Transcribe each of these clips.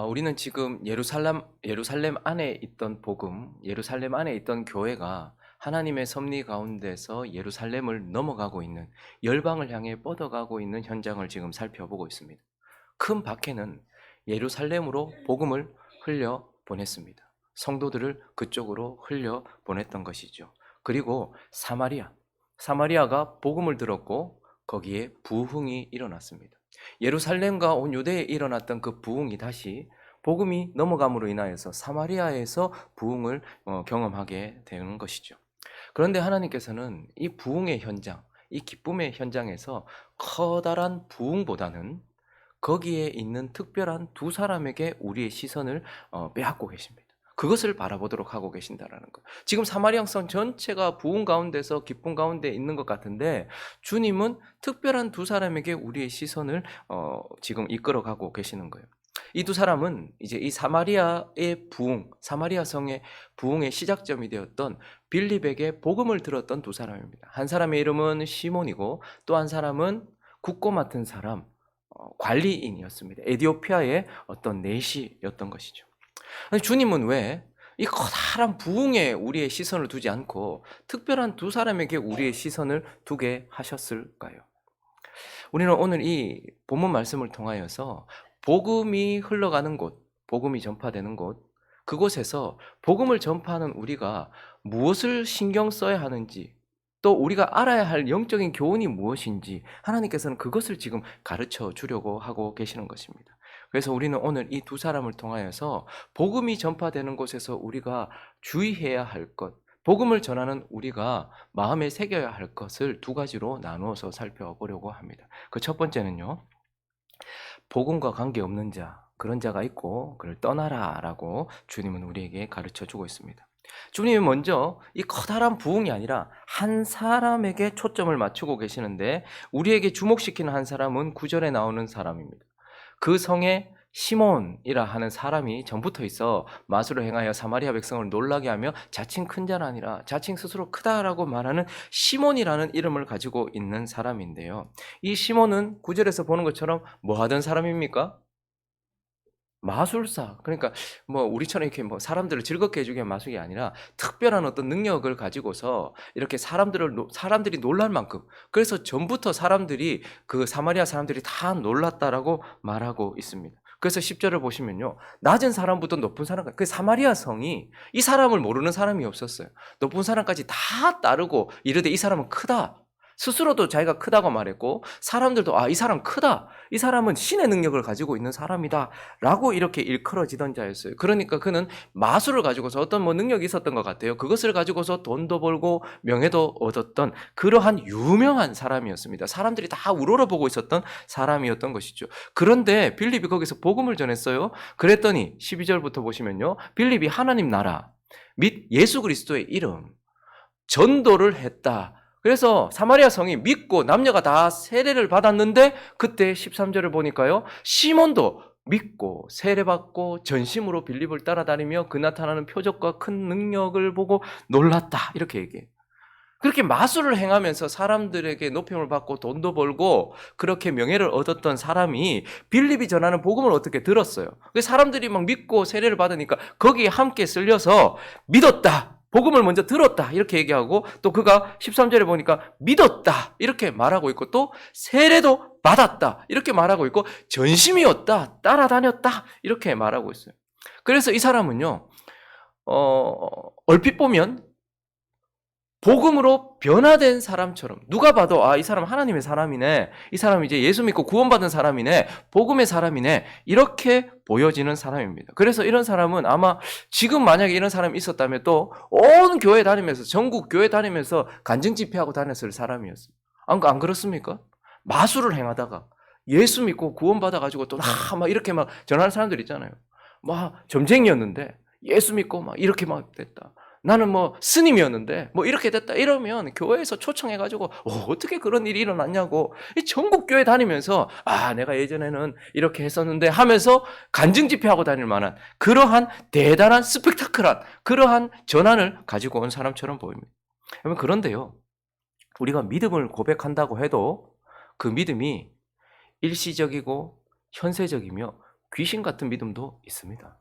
우리는 지금 예루살렘 안에 있던 복음, 예루살렘 안에 있던 교회가 하나님의 섭리 가운데서 예루살렘을 넘어가고 있는, 열방을 향해 뻗어가고 있는 현장을 지금 살펴보고 있습니다. 큰 박해는 예루살렘으로 복음을 흘려 보냈습니다. 성도들을 그쪽으로 흘려 보냈던 것이죠. 그리고 사마리아가 복음을 들었고 거기에 부흥이 일어났습니다. 예루살렘과 온 유대에 일어났던 그 부흥이 다시 복음이 넘어감으로 인하여서 사마리아에서 부흥을 경험하게 되는 것이죠. 그런데 하나님께서는 이 부흥의 현장, 이 기쁨의 현장에서 커다란 부흥보다는 거기에 있는 특별한 두 사람에게 우리의 시선을 빼앗고 계십니다. 그것을 바라보도록 하고 계신다라는 것. 지금 사마리아성 전체가 부흥 가운데서 기쁨 가운데 있는 것 같은데 주님은 특별한 두 사람에게 우리의 시선을 지금 이끌어가고 계시는 거예요. 이 두 사람은 이제 이 사마리아의 부흥, 사마리아 성의 부흥의 시작점이 되었던 빌립에게 복음을 들었던 두 사람입니다. 한 사람의 이름은 시몬이고 또 한 사람은 국고 맡은 사람, 관리인이었습니다. 에디오피아의 어떤 내시였던 것이죠. 주님은 왜 이 커다란 부흥에 우리의 시선을 두지 않고 특별한 두 사람에게 우리의 시선을 두게 하셨을까요? 우리는 오늘 이 본문 말씀을 통하여서 복음이 흘러가는 곳, 복음이 전파되는 곳, 그곳에서 복음을 전파하는 우리가 무엇을 신경 써야 하는지, 또 우리가 알아야 할 영적인 교훈이 무엇인지 하나님께서는 그것을 지금 가르쳐 주려고 하고 계시는 것입니다. 그래서 우리는 오늘 이 두 사람을 통하여서 복음이 전파되는 곳에서 우리가 주의해야 할 것, 복음을 전하는 우리가 마음에 새겨야 할 것을 두 가지로 나누어서 살펴보려고 합니다. 그 첫 번째는요, 복음과 관계없는 자, 그런 자가 있고 그를 떠나라라고 주님은 우리에게 가르쳐 주고 있습니다. 주님은 먼저 이 커다란 부흥이 아니라 한 사람에게 초점을 맞추고 계시는데, 우리에게 주목시키는 한 사람은 9절에 나오는 사람입니다. 그 성에 시몬이라 하는 사람이 전부터 있어 마술을 행하여 사마리아 백성을 놀라게 하며 자칭 큰 자는 아니라 자칭 스스로 크다라고 말하는 시몬이라는 이름을 가지고 있는 사람인데요. 이 시몬은 9절에서 보는 것처럼 뭐 하던 사람입니까? 마술사. 그러니까 뭐 우리처럼 이렇게 뭐 사람들을 즐겁게 해주기 위한 마술이 아니라 특별한 어떤 능력을 가지고서 이렇게 사람들이 놀랄 만큼, 그래서 전부터 사람들이, 그 사마리아 사람들이 다 놀랐다라고 말하고 있습니다. 그래서 10절을 보시면요, 낮은 사람부터 높은 사람까지, 그 사마리아 성이 이 사람을 모르는 사람이 없었어요. 높은 사람까지 다 따르고 이르되 이 사람은 크다, 스스로도 자기가 크다고 말했고 사람들도 이 사람 크다, 이 사람은 신의 능력을 가지고 있는 사람이다 라고 이렇게 일컬어지던 자였어요. 그러니까 그는 마술을 가지고서 어떤 뭐 능력이 있었던 것 같아요. 그것을 가지고서 돈도 벌고 명예도 얻었던 그러한 유명한 사람이었습니다. 사람들이 다 우러러보고 있었던 사람이었던 것이죠. 그런데 빌립이 거기서 복음을 전했어요. 그랬더니 12절부터 보시면요, 빌립이 하나님 나라 및 예수 그리스도의 이름 전도를 했다. 그래서 사마리아 성이 믿고 남녀가 다 세례를 받았는데, 그때 13절을 보니까요, 시몬도 믿고 세례받고 전심으로 빌립을 따라다니며 그 나타나는 표적과 큰 능력을 보고 놀랐다, 이렇게 얘기해요. 그렇게 마술을 행하면서 사람들에게 높임을 받고 돈도 벌고 그렇게 명예를 얻었던 사람이 빌립이 전하는 복음을 어떻게 들었어요? 사람들이 막 믿고 세례를 받으니까 거기에 함께 쓸려서 믿었다, 복음을 먼저 들었다, 이렇게 얘기하고, 또 그가 13절에 보니까 믿었다 이렇게 말하고 있고, 또 세례도 받았다 이렇게 말하고 있고, 전심이었다, 따라다녔다 이렇게 말하고 있어요. 그래서 이 사람은요, 얼핏 보면 복음으로 변화된 사람처럼, 누가 봐도 이 사람 하나님의 사람이네, 이 사람 이제 예수 믿고 구원받은 사람이네, 복음의 사람이네, 이렇게 보여지는 사람입니다. 그래서 이런 사람은 아마 지금 만약에 이런 사람이 있었다면 또 온 교회 다니면서, 전국 교회 다니면서 간증 집회하고 다녔을 사람이었어요. 안 그렇습니까? 마술을 행하다가 예수 믿고 구원받아가지고 또 막 이렇게 막 전하는 사람들 있잖아요. 막 점쟁이였는데 예수 믿고 막 이렇게 막 됐다, 나는 뭐 스님이었는데 뭐 이렇게 됐다, 이러면 교회에서 초청해가지고 어떻게 그런 일이 일어났냐고, 전국 교회 다니면서 내가 예전에는 이렇게 했었는데 하면서 간증 집회하고 다닐 만한 그러한 대단한 스펙타클한 그러한 전환을 가지고 온 사람처럼 보입니다. 그런데요, 우리가 믿음을 고백한다고 해도 그 믿음이 일시적이고 현세적이며 귀신 같은 믿음도 있습니다.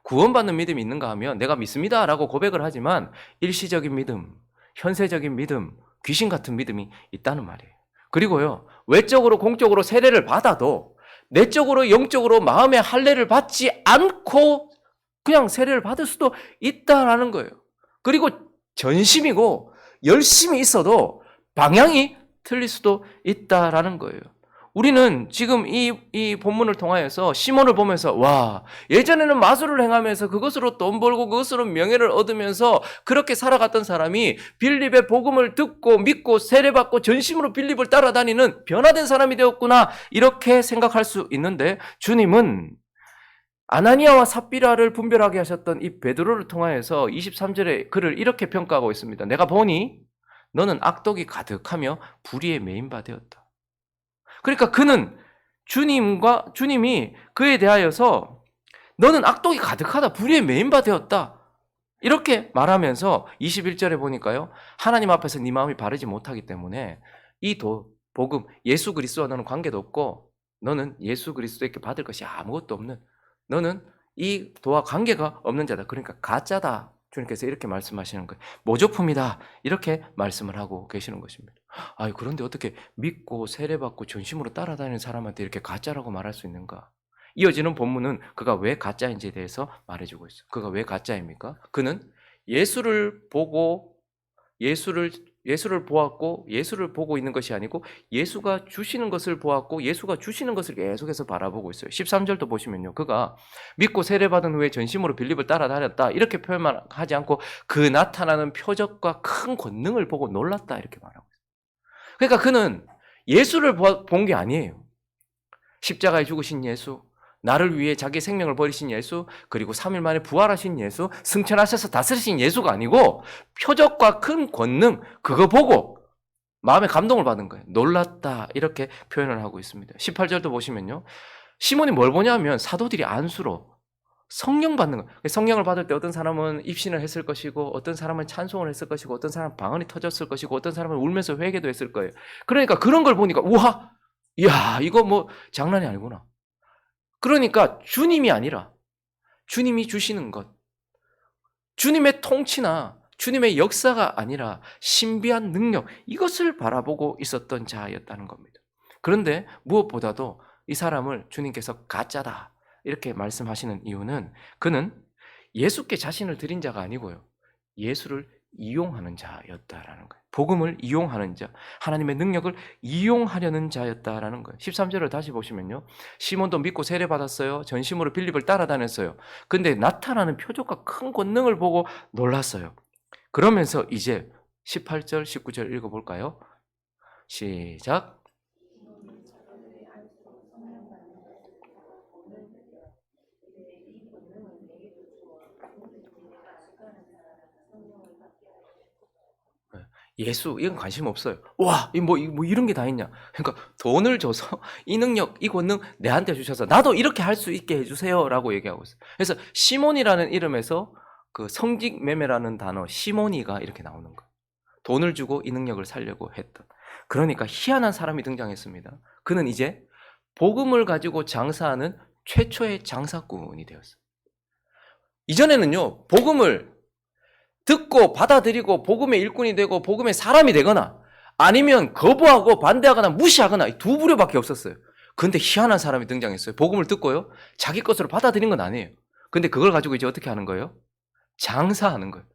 구원받는 믿음이 있는가 하면 내가 믿습니다라고 고백을 하지만 일시적인 믿음, 현세적인 믿음, 귀신 같은 믿음이 있다는 말이에요. 그리고요, 외적으로 공적으로 세례를 받아도 내적으로 영적으로 마음의 할례를 받지 않고 그냥 세례를 받을 수도 있다라는 거예요. 그리고 전심이고 열심히 있어도 방향이 틀릴 수도 있다라는 거예요. 우리는 지금 이 본문을 통하여서 시몬을 보면서 와, 예전에는 마술을 행하면서 그것으로 돈 벌고 그것으로 명예를 얻으면서 그렇게 살아갔던 사람이 빌립의 복음을 듣고 믿고 세례받고 전심으로 빌립을 따라다니는 변화된 사람이 되었구나, 이렇게 생각할 수 있는데, 주님은 아나니아와 삽비라를 분별하게 하셨던 이 베드로를 통하여서 23절에 그를 이렇게 평가하고 있습니다. 내가 보니 너는 악독이 가득하며 불의에 매인 바 되었다. 그러니까 그는 주님이 그에 대하여서 너는 악독이 가득하다, 불의에 매인 바 되었다, 이렇게 말하면서 21절에 보니까요, 하나님 앞에서 네 마음이 바르지 못하기 때문에 이 복음, 예수 그리스도와 너는 관계도 없고 너는 예수 그리스도에게 받을 것이 아무것도 없는, 너는 이 도와 관계가 없는 자다. 그러니까 가짜다. 주님께서 이렇게 말씀하시는 거예요. 모조품이다. 이렇게 말씀을 하고 계시는 것입니다. 그런데 어떻게 믿고 세례받고 전심으로 따라다니는 사람한테 이렇게 가짜라고 말할 수 있는가? 이어지는 본문은 그가 왜 가짜인지에 대해서 말해주고 있어요. 그가 왜 가짜입니까? 그는 예수를 보고 예수를 보았고 예수를 보고 있는 것이 아니고 예수가 주시는 것을 보았고 예수가 주시는 것을 계속해서 바라보고 있어요. 13절도 보시면요, 그가 믿고 세례받은 후에 전심으로 빌립을 따라다녔다, 이렇게 표현만 하지 않고 그 나타나는 표적과 큰 권능을 보고 놀랐다, 이렇게 말하고 있어요. 그러니까 그는 예수를 본 게 아니에요. 십자가에 죽으신 예수, 나를 위해 자기 생명을 버리신 예수, 그리고 3일 만에 부활하신 예수, 승천하셔서 다스리신 예수가 아니고 표적과 큰 권능, 그거 보고 마음에 감동을 받은 거예요. 놀랐다, 이렇게 표현을 하고 있습니다. 18절도 보시면요, 시몬이 뭘 보냐면 사도들이 안수로 성령 받는 거예요. 성령을 받을 때 어떤 사람은 입신을 했을 것이고 어떤 사람은 찬송을 했을 것이고 어떤 사람은 방언이 터졌을 것이고 어떤 사람은 울면서 회개도 했을 거예요. 그러니까 그런 걸 보니까 우와, 이야, 이거 뭐 장난이 아니구나. 그러니까 주님이 아니라 주님이 주시는 것, 주님의 통치나 주님의 역사가 아니라 신비한 능력, 이것을 바라보고 있었던 자였다는 겁니다. 그런데 무엇보다도 이 사람을 주님께서 가짜다, 이렇게 말씀하시는 이유는 그는 예수께 자신을 드린 자가 아니고요, 예수를 이용하는 자였다라는 거예요. 복음을 이용하는 자, 하나님의 능력을 이용하려는 자였다라는 거예요. 13절을 다시 보시면요, 시몬도 믿고 세례받았어요. 전심으로 빌립을 따라다녔어요. 근데 나타나는 표적과 큰 권능을 보고 놀랐어요. 그러면서 이제 18절, 19절 읽어볼까요? 시작. 예수, 이건 관심 없어요. 와, 뭐 이런 게 다 있냐? 그러니까 돈을 줘서 이 능력, 이 권능 내한테 주셔서 나도 이렇게 할 수 있게 해주세요라고 얘기하고 있어요. 그래서 시몬이라는 이름에서 그 성직 매매라는 단어 시몬이가 이렇게 나오는 거예요. 돈을 주고 이 능력을 살려고 했던. 그러니까 희한한 사람이 등장했습니다. 그는 이제 복음을 가지고 장사하는 최초의 장사꾼이 되었어요. 이전에는요, 복음을 듣고 받아들이고 복음의 일꾼이 되고 복음의 사람이 되거나 아니면 거부하고 반대하거나 무시하거나 이 두 부류밖에 없었어요. 그런데 희한한 사람이 등장했어요. 복음을 듣고요, 자기 것으로 받아들인 건 아니에요. 근데 그걸 가지고 이제 어떻게 하는 거예요? 장사하는 거예요.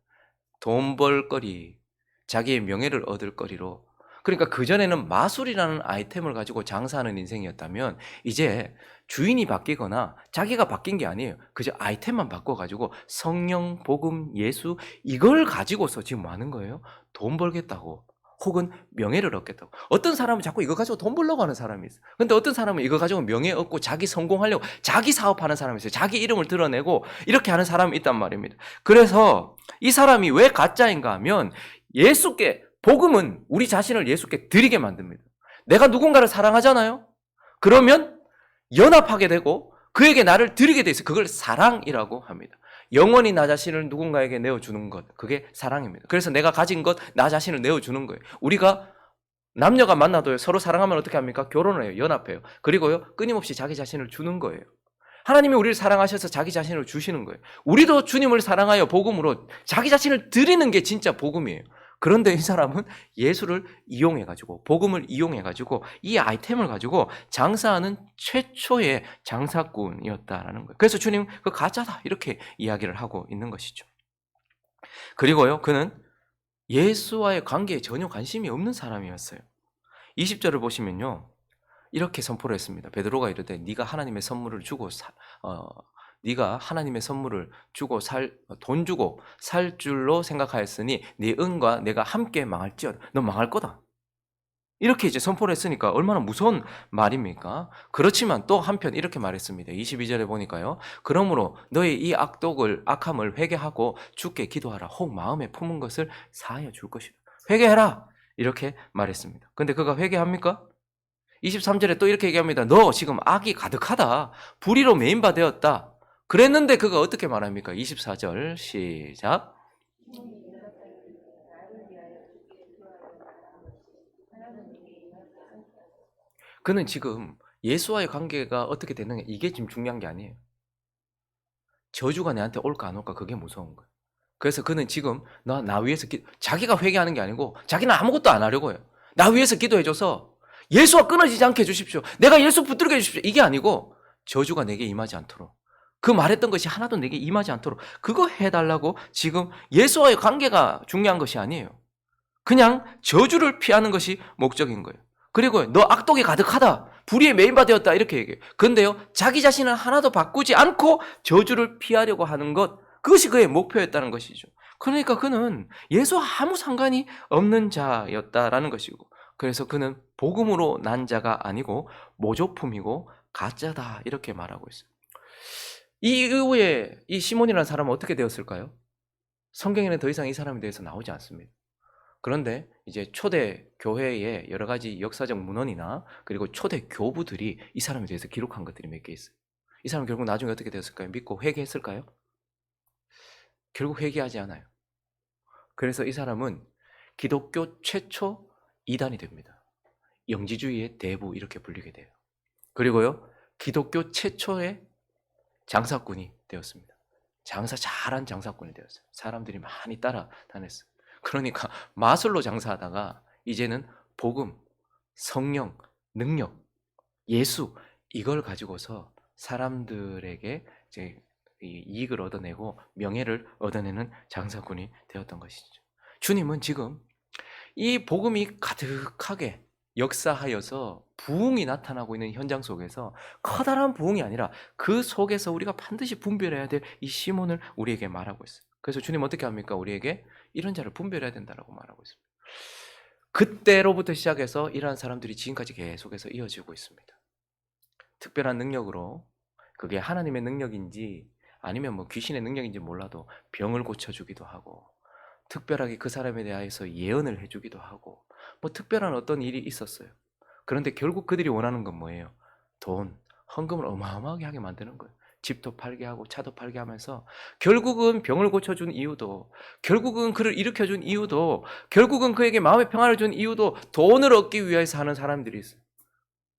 돈 벌 거리, 자기의 명예를 얻을 거리로. 그러니까 그전에는 마술이라는 아이템을 가지고 장사하는 인생이었다면 이제 주인이 바뀌거나 자기가 바뀐 게 아니에요. 그저 아이템만 바꿔가지고 성령, 복음, 예수, 이걸 가지고서 지금 뭐 하는 거예요? 돈 벌겠다고, 혹은 명예를 얻겠다고. 어떤 사람은 자꾸 이거 가지고 돈 벌려고 하는 사람이 있어요. 근데 어떤 사람은 이거 가지고 명예 얻고 자기 성공하려고 자기 사업하는 사람이 있어요. 자기 이름을 드러내고 이렇게 하는 사람이 있단 말입니다. 그래서 이 사람이 왜 가짜인가 하면 예수께, 복음은 우리 자신을 예수께 드리게 만듭니다. 내가 누군가를 사랑하잖아요? 그러면 연합하게 되고 그에게 나를 드리게 돼 있어요. 그걸 사랑이라고 합니다. 영원히 나 자신을 누군가에게 내어주는 것, 그게 사랑입니다. 그래서 내가 가진 것, 나 자신을 내어주는 거예요. 우리가 남녀가 만나도요, 서로 사랑하면 어떻게 합니까? 결혼을 해요. 연합해요. 그리고요, 끊임없이 자기 자신을 주는 거예요. 하나님이 우리를 사랑하셔서 자기 자신을 주시는 거예요. 우리도 주님을 사랑하여 복음으로 자기 자신을 드리는 게 진짜 복음이에요. 그런데 이 사람은 예수를 이용해가지고, 복음을 이용해가지고 이 아이템을 가지고 장사하는 최초의 장사꾼이었다라는 거예요. 그래서 주님 그 가짜다 이렇게 이야기를 하고 있는 것이죠. 그리고요, 그는 예수와의 관계에 전혀 관심이 없는 사람이었어요. 20절을 보시면요, 이렇게 선포를 했습니다. 베드로가 이르되 네가 하나님의 선물을 주고 네가 하나님의 선물을 주고 돈 주고 살 줄로 생각하였으니 네 은과 내가 함께 망할지어다. 너 망할 거다. 이렇게 이제 선포를 했으니까 얼마나 무서운 말입니까? 그렇지만 또 한편 이렇게 말했습니다. 22절에 보니까요. 그러므로 너의 이 악함을 회개하고 주께 기도하라. 혹 마음에 품은 것을 사하여 줄 것이다. 회개해라. 이렇게 말했습니다. 근데 그가 회개합니까? 23절에 또 이렇게 얘기합니다. 너 지금 악이 가득하다. 불의로 메인바 되었다. 그랬는데 그가 어떻게 말합니까? 24절 시작. 그는 지금 예수와의 관계가 어떻게 되느냐, 이게 지금 중요한 게 아니에요. 저주가 내한테 올까 안 올까 그게 무서운 거예요. 그래서 그는 지금 나 위해서 자기가 회개하는 게 아니고 자기는 아무것도 안 하려고 해요. 나 위해서 기도해줘서 예수와 끊어지지 않게 해주십시오. 내가 예수 붙들게 해주십시오. 이게 아니고 저주가 내게 임하지 않도록, 그 말했던 것이 하나도 내게 임하지 않도록 그거 해달라고. 지금 예수와의 관계가 중요한 것이 아니에요. 그냥 저주를 피하는 것이 목적인 거예요. 그리고 너 악독이 가득하다, 불의에 메인바되었다 이렇게 얘기해요. 그런데요, 자기 자신은 하나도 바꾸지 않고 저주를 피하려고 하는 것, 그것이 그의 목표였다는 것이죠. 그러니까 그는 예수와 아무 상관이 없는 자였다라는 것이고, 그래서 그는 복음으로 난 자가 아니고 모조품이고 가짜다 이렇게 말하고 있어요. 이 이후에 이 시몬이라는 사람은 어떻게 되었을까요? 성경에는 더 이상 이 사람에 대해서 나오지 않습니다. 그런데 이제 초대 교회의 여러 가지 역사적 문헌이나 그리고 초대 교부들이 이 사람에 대해서 기록한 것들이 몇 개 있어요. 이 사람은 결국 나중에 어떻게 되었을까요? 믿고 회개했을까요? 결국 회개하지 않아요. 그래서 이 사람은 기독교 최초 이단이 됩니다. 영지주의의 대부 이렇게 불리게 돼요. 그리고요, 기독교 최초의 장사꾼이 되었습니다. 장사 잘한 장사꾼이 되었어요. 사람들이 많이 따라다녔어요. 그러니까 마술로 장사하다가 이제는 복음, 성령, 능력, 예수, 이걸 가지고서 사람들에게 이제 이익을 얻어내고 명예를 얻어내는 장사꾼이 되었던 것이죠. 주님은 지금 이 복음이 가득하게 역사하여서 부흥이 나타나고 있는 현장 속에서 커다란 부흥이 아니라 그 속에서 우리가 반드시 분별해야 될 이 시몬을 우리에게 말하고 있어요. 그래서 주님 어떻게 합니까? 우리에게 이런 자를 분별해야 된다고 말하고 있습니다. 그때로부터 시작해서 이러한 사람들이 지금까지 계속해서 이어지고 있습니다. 특별한 능력으로, 그게 하나님의 능력인지 아니면 뭐 귀신의 능력인지 몰라도 병을 고쳐주기도 하고, 특별하게 그 사람에 대해서 예언을 해주기도 하고, 뭐 특별한 어떤 일이 있었어요. 그런데 결국 그들이 원하는 건 뭐예요? 돈, 헌금을 어마어마하게 하게 만드는 거예요. 집도 팔게 하고 차도 팔게 하면서 결국은 병을 고쳐준 이유도, 결국은 그를 일으켜준 이유도, 결국은 그에게 마음의 평안을 준 이유도 돈을 얻기 위해서 하는 사람들이 있어요.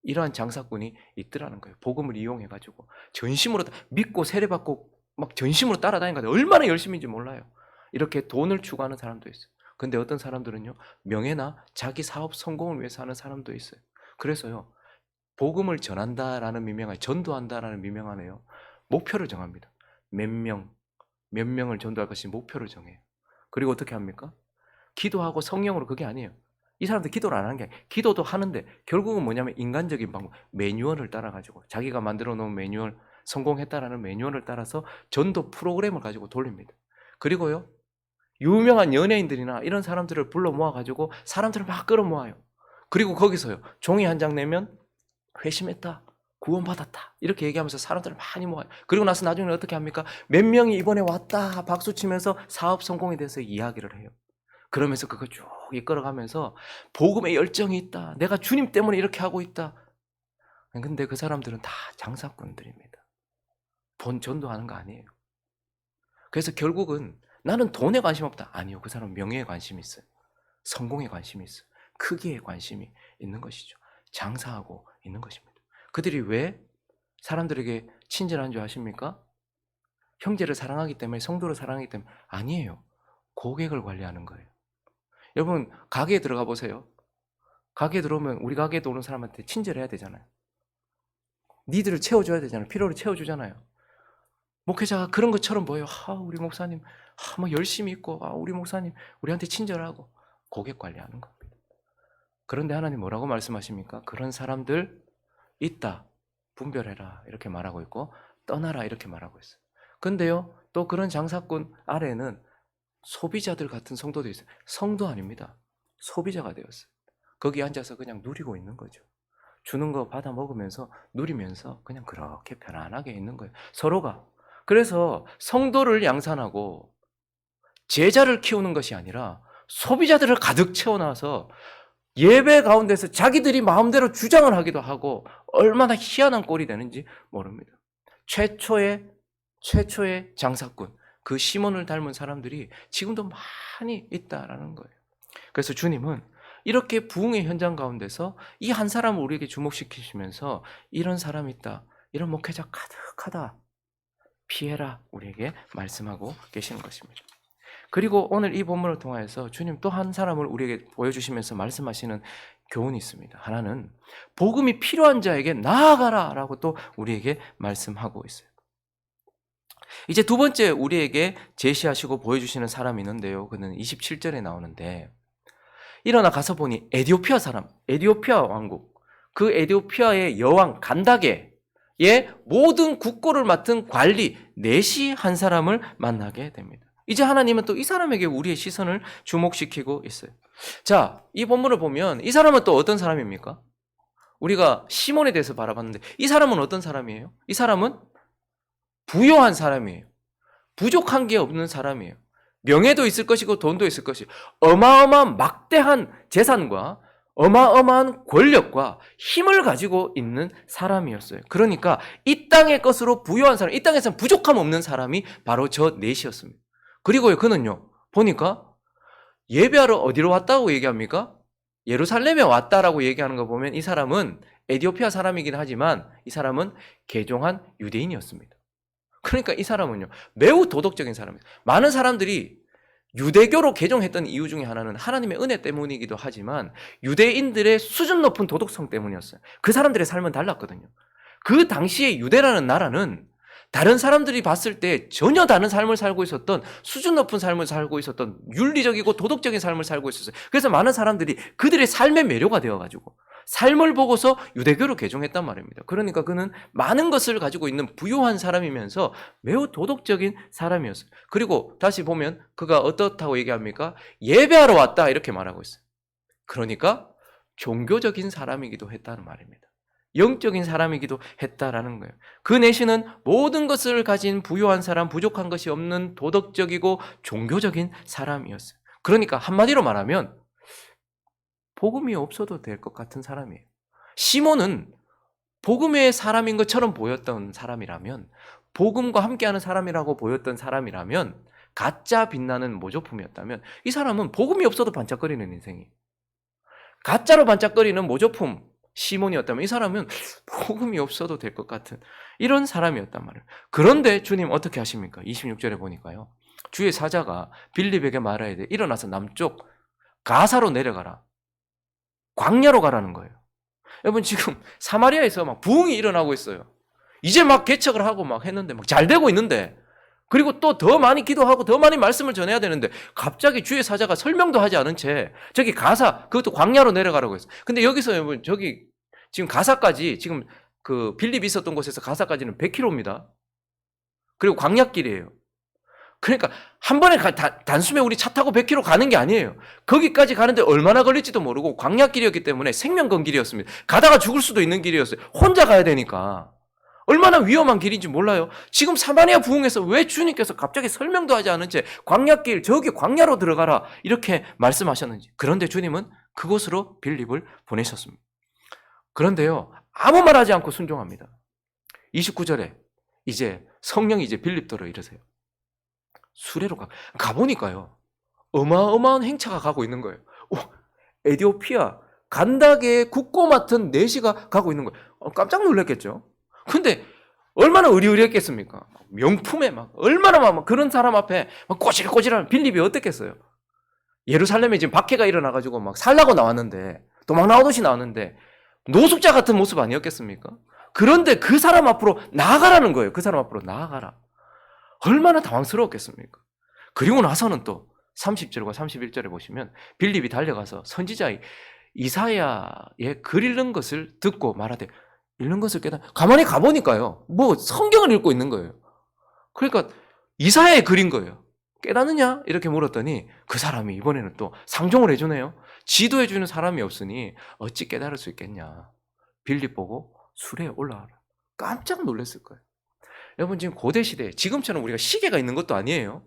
이러한 장사꾼이 있더라는 거예요. 복음을 이용해가지고 전심으로 믿고 세례받고 막 전심으로 따라다니는 거예요. 얼마나 열심인지 몰라요. 이렇게 돈을 추구하는 사람도 있어요. 근데 어떤 사람들은요, 명예나 자기 사업 성공을 위해서 하는 사람도 있어요. 그래서요, 복음을 전한다라는 미명하에, 전도한다라는 미명하네요, 목표를 정합니다. 몇 명을 전도할 것이 목표를 정해요. 그리고 어떻게 합니까? 기도하고 성령으로, 그게 아니에요. 이 사람들 기도를 안 하는 게 아니에요. 기도도 하는데 결국은 뭐냐면 인간적인 방법, 매뉴얼을 따라가지고 자기가 만들어 놓은 매뉴얼, 성공했다라는 매뉴얼을 따라서 전도 프로그램을 가지고 돌립니다. 그리고요, 유명한 연예인들이나 이런 사람들을 불러 모아가지고 사람들을 막 끌어모아요. 그리고 거기서요, 종이 한 장 내면 회심했다, 구원받았다 이렇게 얘기하면서 사람들을 많이 모아요. 그리고 나서 나중에 어떻게 합니까? 몇 명이 이번에 왔다 박수 치면서 사업 성공에 대해서 이야기를 해요. 그러면서 그거 쭉 이끌어가면서 복음에 열정이 있다, 내가 주님 때문에 이렇게 하고 있다. 근데 그 사람들은 다 장사꾼들입니다. 본 전도하는 거 아니에요. 그래서 결국은 나는 돈에 관심 없다. 아니요, 그 사람은 명예에 관심이 있어요. 성공에 관심이 있어요. 크기에 관심이 있는 것이죠. 장사하고 있는 것입니다. 그들이 왜 사람들에게 친절한 줄 아십니까? 형제를 사랑하기 때문에, 성도를 사랑하기 때문에. 아니에요. 고객을 관리하는 거예요. 여러분, 가게에 들어가 보세요. 가게에 들어오면 우리 가게에 오는 사람한테 친절해야 되잖아요. 니들을 채워줘야 되잖아요. 필요를 채워주잖아요. 목회자가 그런 것처럼 보여요. 우리 목사님 막 열심히 있고, 우리 목사님 우리한테 친절하고. 고객 관리하는 겁니다. 그런데 하나님 뭐라고 말씀하십니까? 그런 사람들 있다, 분별해라 이렇게 말하고 있고, 떠나라 이렇게 말하고 있어요. 근데요, 또 그런 장사꾼 아래에는 소비자들 같은 성도도 있어요. 성도 아닙니다. 소비자가 되었어요. 거기 앉아서 그냥 누리고 있는 거죠. 주는 거 받아 먹으면서 누리면서 그냥 그렇게 편안하게 있는 거예요. 서로가. 그래서 성도를 양산하고 제자를 키우는 것이 아니라 소비자들을 가득 채워놔서 예배 가운데서 자기들이 마음대로 주장을 하기도 하고, 얼마나 희한한 꼴이 되는지 모릅니다. 최초의 장사꾼, 그 시몬을 닮은 사람들이 지금도 많이 있다라는 거예요. 그래서 주님은 이렇게 부흥의 현장 가운데서 이 한 사람을 우리에게 주목시키시면서 이런 사람이 있다, 이런 목회자 가득하다, 피해라 우리에게 말씀하고 계시는 것입니다. 그리고 오늘 이 본문을 통해서 주님 또 한 사람을 우리에게 보여주시면서 말씀하시는 교훈이 있습니다. 하나는 복음이 필요한 자에게 나아가라 라고 또 우리에게 말씀하고 있어요. 이제 두 번째 우리에게 제시하시고 보여주시는 사람이 있는데요. 그는 27절에 나오는데, 일어나 가서 보니 에디오피아 사람, 에디오피아 왕국, 그 에디오피아의 여왕 간다게의 모든 국고를 맡은 관리 넷이 한 사람을 만나게 됩니다. 이제 하나님은 또 이 사람에게 우리의 시선을 주목시키고 있어요. 자, 이 본문을 보면 이 사람은 또 어떤 사람입니까? 우리가 시몬에 대해서 바라봤는데 이 사람은 어떤 사람이에요? 이 사람은 부요한 사람이에요. 부족한 게 없는 사람이에요. 명예도 있을 것이고 돈도 있을 것이고, 어마어마한 막대한 재산과 어마어마한 권력과 힘을 가지고 있는 사람이었어요. 그러니까 이 땅의 것으로 부요한 사람, 이 땅에서는 부족함 없는 사람이 바로 저 넷이었습니다. 그리고요, 그는요, 보니까 예배하러 어디로 왔다고 얘기합니까? 예루살렘에 왔다라고 얘기하는 거 보면 이 사람은 에디오피아 사람이긴 하지만 이 사람은 개종한 유대인이었습니다. 그러니까 이 사람은요, 매우 도덕적인 사람이에요. 많은 사람들이 유대교로 개종했던 이유 중에 하나는 하나님의 은혜 때문이기도 하지만 유대인들의 수준 높은 도덕성 때문이었어요. 그 사람들의 삶은 달랐거든요. 그 당시에 유대라는 나라는 다른 사람들이 봤을 때 전혀 다른 삶을 살고 있었던, 수준 높은 삶을 살고 있었던, 윤리적이고 도덕적인 삶을 살고 있었어요. 그래서 많은 사람들이 그들의 삶의 매료가 되어가지고 삶을 보고서 유대교로 개종했단 말입니다. 그러니까 그는 많은 것을 가지고 있는 부유한 사람이면서 매우 도덕적인 사람이었어요. 그리고 다시 보면 그가 어떻다고 얘기합니까? 예배하러 왔다 이렇게 말하고 있어요. 그러니까 종교적인 사람이기도 했다는 말입니다. 영적인 사람이기도 했다라는 거예요. 그 내시는 모든 것을 가진 부유한 사람, 부족한 것이 없는 도덕적이고 종교적인 사람이었어요. 그러니까 한마디로 말하면 복음이 없어도 될 것 같은 사람이에요. 시몬은 복음의 사람인 것처럼 보였던 사람이라면, 복음과 함께하는 사람이라고 보였던 사람이라면, 가짜 빛나는 모조품이었다면 이 사람은 복음이 없어도 반짝거리는 인생이에요. 가짜로 반짝거리는 모조품 시몬이었다면 이 사람은 복음이 없어도 될 것 같은 이런 사람이었단 말이에요. 그런데 주님 어떻게 하십니까? 26절에 보니까요, 주의 사자가 빌립에게 말해야 돼. 일어나서 남쪽 가사로 내려가라. 광야로 가라는 거예요. 여러분, 지금 사마리아에서 막 부흥이 일어나고 있어요. 이제 막 개척을 하고 막 했는데 막 잘 되고 있는데, 그리고 또 더 많이 기도하고 더 많이 말씀을 전해야 되는데 갑자기 주의 사자가 설명도 하지 않은 채 저기 가사, 그것도 광야로 내려가라고 했어요. 근데 여기서 여러분, 저기 지금 가사까지, 지금 그 빌립이 있었던 곳에서 가사까지는 100km입니다. 그리고 광야길이에요. 그러니까 한 번에 단숨에 우리 차 타고 100km 가는 게 아니에요. 거기까지 가는데 얼마나 걸릴지도 모르고 광야길이었기 때문에 생명 건 길이었습니다. 가다가 죽을 수도 있는 길이었어요. 혼자 가야 되니까. 얼마나 위험한 길인지 몰라요. 지금 사마리아 부흥에서 왜 주님께서 갑자기 설명도 하지 않은 채 광야길, 저기 광야로 들어가라 이렇게 말씀하셨는지. 그런데 주님은 그곳으로 빌립을 보내셨습니다. 그런데요, 아무 말 하지 않고 순종합니다. 29절에 이제 성령이 이제 빌립더러 이러세요. 수레로 가보니까요, 어마어마한 행차가 가고 있는 거예요. 에디오피아 간다게의 국고 맡은 내시가 가고 있는 거예요. 깜짝 놀랐겠죠. 근데 얼마나 의리의리했겠습니까? 명품에 막 얼마나 막 그런 사람 앞에 막 꼬질꼬질한 빌립이 어땠겠어요? 예루살렘에 지금 박해가 일어나가지고 막 살라고 나왔는데, 도망 나오듯이 나왔는데 노숙자 같은 모습 아니었겠습니까? 그런데 그 사람 앞으로 나아가라는 거예요. 그 사람 앞으로 나아가라. 얼마나 당황스러웠겠습니까? 그리고 나서는 또 30절과 31절에 보시면 빌립이 달려가서 선지자 이사야의 글 읽는 것을 듣고 말하되, 읽는 것을 가만히 가보니까요, 뭐 성경을 읽고 있는 거예요. 그러니까 이사야의 글인 거예요. 깨닫느냐? 이렇게 물었더니 그 사람이 이번에는 또 상종을 해주네요. 지도해주는 사람이 없으니 어찌 깨달을 수 있겠냐. 빌립 보고 수레에 올라와라. 깜짝 놀랐을 거예요. 여러분, 지금 고대시대에 지금처럼 우리가 시계가 있는 것도 아니에요.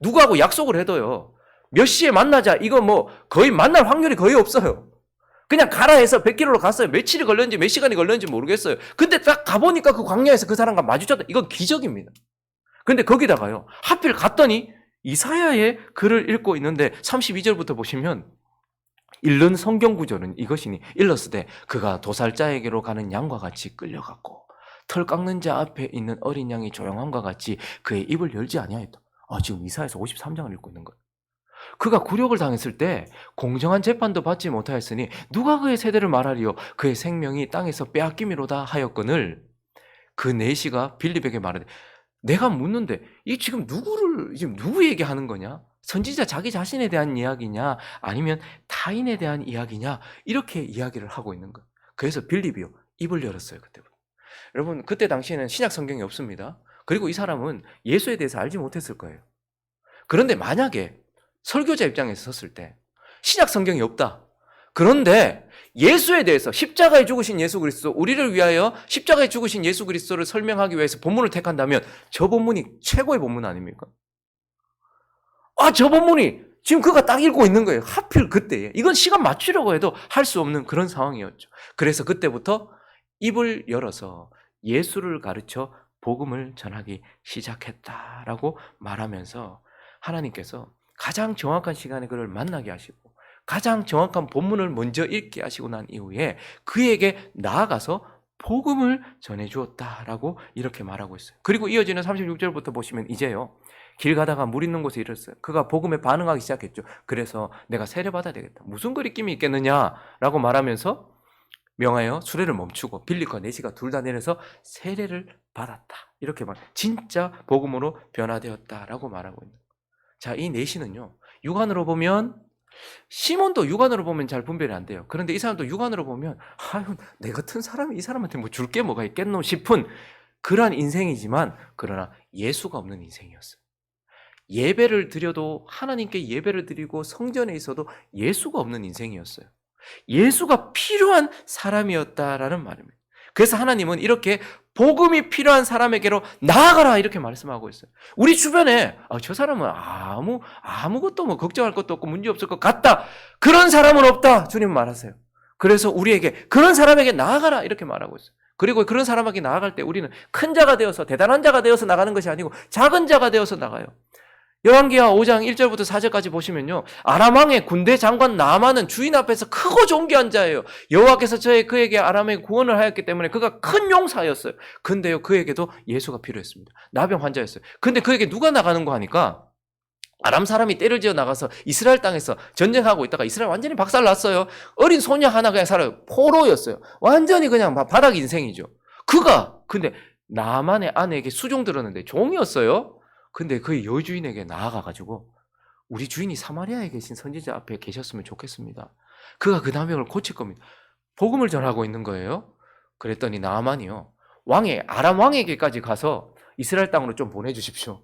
누구하고 약속을 해도요, 몇 시에 만나자, 이거 뭐 거의 만날 확률이 거의 없어요. 그냥 가라 해서 100km로 갔어요. 며칠이 걸렸는지 몇 시간이 걸렸는지 모르겠어요. 근데 딱 가보니까 그 광야에서 그 사람과 마주쳤다. 이건 기적입니다. 근데 거기다가요, 하필 갔더니 이사야의 글을 읽고 있는데 32절부터 보시면 읽는 성경 구절은 이것이니, 일렀으되 그가 도살자에게로 가는 양과 같이 끌려갔고 털 깎는 자 앞에 있는 어린 양이 조용함과 같이 그의 입을 열지 아니하였다. 지금 이사야서 53장을 읽고 있는 거예요. 그가 굴욕을 당했을 때 공정한 재판도 받지 못하였으니 누가 그의 세대를 말하리요? 그의 생명이 땅에서 빼앗김이로다 하였거늘, 그 내시가 빌립에게 말하되, 내가 묻는데 이 지금 누구 얘기하는 거냐? 선지자 자기 자신에 대한 이야기냐, 아니면 타인에 대한 이야기냐, 이렇게 이야기를 하고 있는 거예요. 그래서 빌립이요, 입을 열었어요. 그때부터. 여러분, 그때 당시에는 신약 성경이 없습니다. 그리고 이 사람은 예수에 대해서 알지 못했을 거예요. 그런데 만약에 설교자 입장에서 섰을 때 신약 성경이 없다. 그런데 예수에 대해서, 십자가에 죽으신 예수 그리스도, 우리를 위하여 십자가에 죽으신 예수 그리스도를 설명하기 위해서 본문을 택한다면 저 본문이 최고의 본문 아닙니까? 저 본문이 지금 그가 딱 읽고 있는 거예요. 하필 그때에. 이건 시간 맞추려고 해도 할 수 없는 그런 상황이었죠. 그래서 그때부터 입을 열어서 예수를 가르쳐 복음을 전하기 시작했다라고 말하면서 하나님께서 가장 정확한 시간에 그를 만나게 하시고 가장 정확한 본문을 먼저 읽게 하시고 난 이후에 그에게 나아가서 복음을 전해주었다라고 이렇게 말하고 있어요. 그리고 이어지는 36절부터 보시면 이제요, 길 가다가 물 있는 곳에 이르렀어요. 그가 복음에 반응하기 시작했죠. 그래서 내가 세례받아야 되겠다. 무슨 거리낌이 있겠느냐라고 말하면서 명하여 수레를 멈추고 빌립과 내시가 둘 다 내려서 세례를 받았다. 이렇게 진짜 복음으로 변화되었다라고 말하고 있는 거예요. 자, 이 내시는요, 육안으로 보면, 시몬도 육안으로 보면 잘 분별이 안 돼요. 그런데 이 사람도 육안으로 보면, 내 같은 사람이 이 사람한테 뭐 줄 게 뭐가 있겠노 싶은 그러한 인생이지만, 그러나 예수가 없는 인생이었어요. 예배를 드려도, 하나님께 예배를 드리고 성전에 있어도 예수가 없는 인생이었어요. 예수가 필요한 사람이었다라는 말입니다. 그래서 하나님은 이렇게 복음이 필요한 사람에게로 나아가라 이렇게 말씀하고 있어요. 우리 주변에 저 사람은 아무것도 뭐 걱정할 것도 없고 문제 없을 것 같다, 그런 사람은 없다, 주님 말하세요. 그래서 우리에게 그런 사람에게 나아가라 이렇게 말하고 있어요. 그리고 그런 사람에게 나아갈 때 우리는 큰 자가 되어서, 대단한 자가 되어서 나가는 것이 아니고 작은 자가 되어서 나가요. 열왕기하 5장 1절부터 4절까지 보시면요, 아람 왕의 군대 장관 나아만은 주인 앞에서 크고 존귀한 자예요. 여호와께서 그에게 아람에게 구원을 하였기 때문에 그가 큰 용사였어요. 근데요, 그에게도 예수가 필요했습니다. 나병 환자였어요. 근데 그에게 누가 나가는 거 하니까 아람 사람이 때를 지어 나가서 이스라엘 땅에서 전쟁하고 있다가 이스라엘 완전히 박살났어요. 어린 소녀 하나 그냥 살아요. 포로였어요. 완전히 그냥 바닥 인생이죠. 근데 나만의 아내에게 수종 들었는데 종이었어요. 근데 그 여주인에게 나아가가지고, 우리 주인이 사마리아에 계신 선지자 앞에 계셨으면 좋겠습니다. 그가 그 나병을 고칠 겁니다. 복음을 전하고 있는 거예요. 그랬더니 나아만이요, 아람 왕에게까지 가서 이스라엘 땅으로 좀 보내주십시오,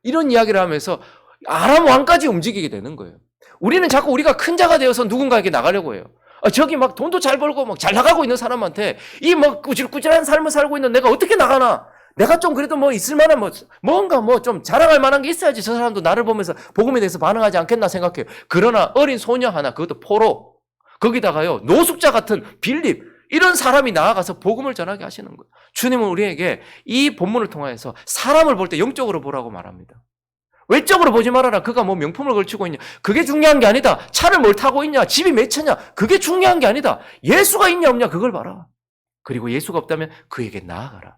이런 이야기를 하면서 아람 왕까지 움직이게 되는 거예요. 우리는 자꾸 우리가 큰 자가 되어서 누군가에게 나가려고 해요. 저기 막 돈도 잘 벌고 막 잘 나가고 있는 사람한테 이 막 꾸질꾸질한 삶을 살고 있는 내가 어떻게 나가나? 내가 좀 그래도 뭐 있을 만한 뭔가 좀 자랑할 만한 게 있어야지 저 사람도 나를 보면서 복음에 대해서 반응하지 않겠나 생각해요. 그러나 어린 소녀 하나, 그것도 포로, 거기다가요 노숙자 같은 빌립, 이런 사람이 나아가서 복음을 전하게 하시는 거예요. 주님은 우리에게 이 본문을 통해서 사람을 볼 때 영적으로 보라고 말합니다. 외적으로 보지 말아라. 그가 뭐 명품을 걸치고 있냐, 그게 중요한 게 아니다. 차를 뭘 타고 있냐, 집이 몇 채냐, 그게 중요한 게 아니다. 예수가 있냐 없냐, 그걸 봐라. 그리고 예수가 없다면 그에게 나아가라.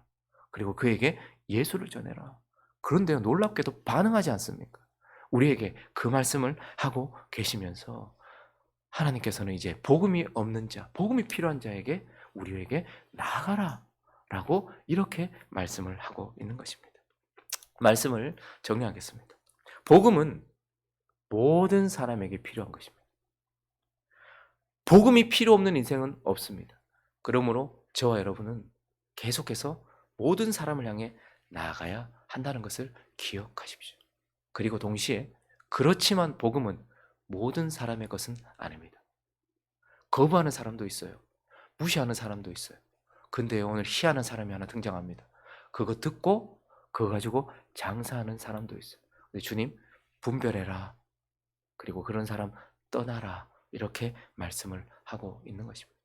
그리고 그에게 예수를 전해라. 그런데요, 놀랍게도 반응하지 않습니까? 우리에게 그 말씀을 하고 계시면서 하나님께서는 이제 복음이 없는 자, 복음이 필요한 자에게 우리에게 나아가라 라고 이렇게 말씀을 하고 있는 것입니다. 말씀을 정리하겠습니다. 복음은 모든 사람에게 필요한 것입니다. 복음이 필요 없는 인생은 없습니다. 그러므로 저와 여러분은 계속해서 모든 사람을 향해 나아가야 한다는 것을 기억하십시오. 그리고 동시에 그렇지만 복음은 모든 사람의 것은 아닙니다. 거부하는 사람도 있어요. 무시하는 사람도 있어요. 근데 오늘 희한한 사람이 하나 등장합니다. 그거 듣고 그거 가지고 장사하는 사람도 있어요. 근데 주님 분별해라. 그리고 그런 사람 떠나라. 이렇게 말씀을 하고 있는 것입니다.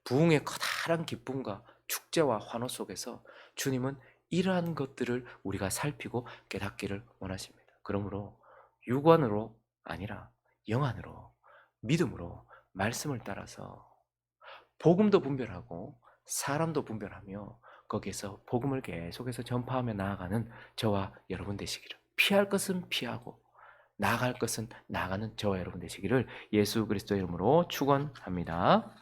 부흥의 커다란 기쁨과 축제와 환호 속에서 주님은 이러한 것들을 우리가 살피고 깨닫기를 원하십니다. 그러므로 육안으로 아니라 영안으로 믿음으로 말씀을 따라서 복음도 분별하고 사람도 분별하며 거기에서 복음을 계속해서 전파하며 나아가는 저와 여러분 되시기를, 피할 것은 피하고 나아갈 것은 나아가는 저와 여러분 되시기를 예수 그리스도의 이름으로 축원합니다.